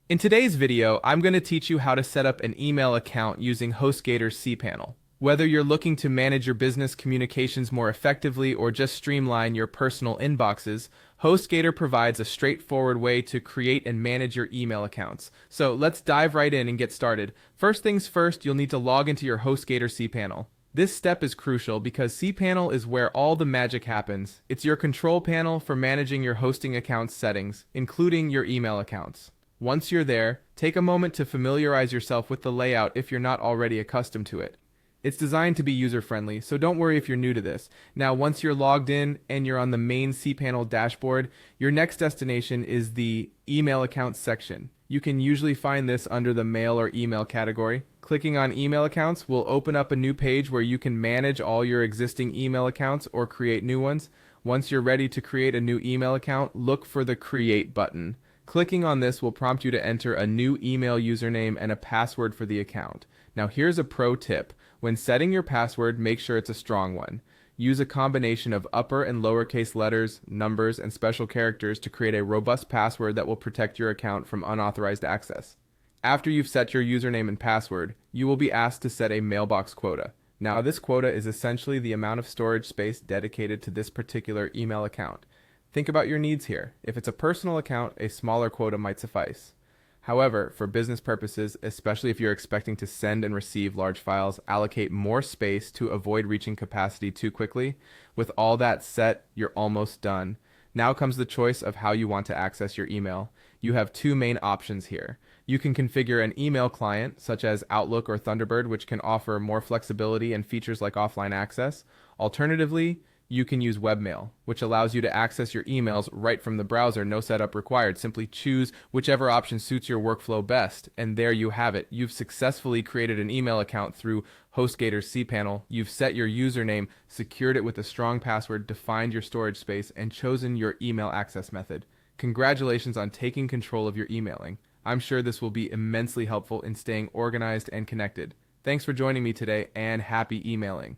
In today's video, I'm going to teach you how to set up an email account using HostGator's cPanel. Whether you're looking to manage your business communications more effectively or just streamline your personal inboxes, HostGator provides a straightforward way to create and manage your email accounts. So let's dive right in and get started. First things first, you'll need to log into your HostGator cPanel. This step is crucial because cPanel is where all the magic happens. It's your control panel for managing your hosting account settings, including your email accounts. Once you're there, take a moment to familiarize yourself with the layout if you're not already accustomed to it. It's designed to be user-friendly, so don't worry if you're new to this. Now, once you're logged in and you're on the main cPanel dashboard, your next destination is the Email Accounts section. You can usually find this under the Mail or Email category. Clicking on Email Accounts will open up a new page where you can manage all your existing email accounts or create new ones. Once you're ready to create a new email account, look for the Create button. Clicking on this will prompt you to enter a new email username and a password for the account. Now here's a pro tip. When setting your password, make sure it's a strong one. Use a combination of upper and lowercase letters, numbers, and special characters to create a robust password that will protect your account from unauthorized access. After you've set your username and password, you will be asked to set a mailbox quota. Now this quota is essentially the amount of storage space dedicated to this particular email account. Think about your needs here. If it's a personal account, a smaller quota might suffice. However, for business purposes, especially if you're expecting to send and receive large files, allocate more space to avoid reaching capacity too quickly. With all that set, you're almost done. Now comes the choice of how you want to access your email. You have two main options here. You can configure an email client, such as Outlook or Thunderbird, which can offer more flexibility and features like offline access. Alternatively, you can use webmail, which allows you to access your emails right from the browser, no setup required. Simply choose whichever option suits your workflow best, and there you have it. You've successfully created an email account through HostGator's cPanel. You've set your username, secured it with a strong password, defined your storage space, and chosen your email access method. Congratulations on taking control of your emailing. I'm sure this will be immensely helpful in staying organized and connected. Thanks for joining me today, and happy emailing.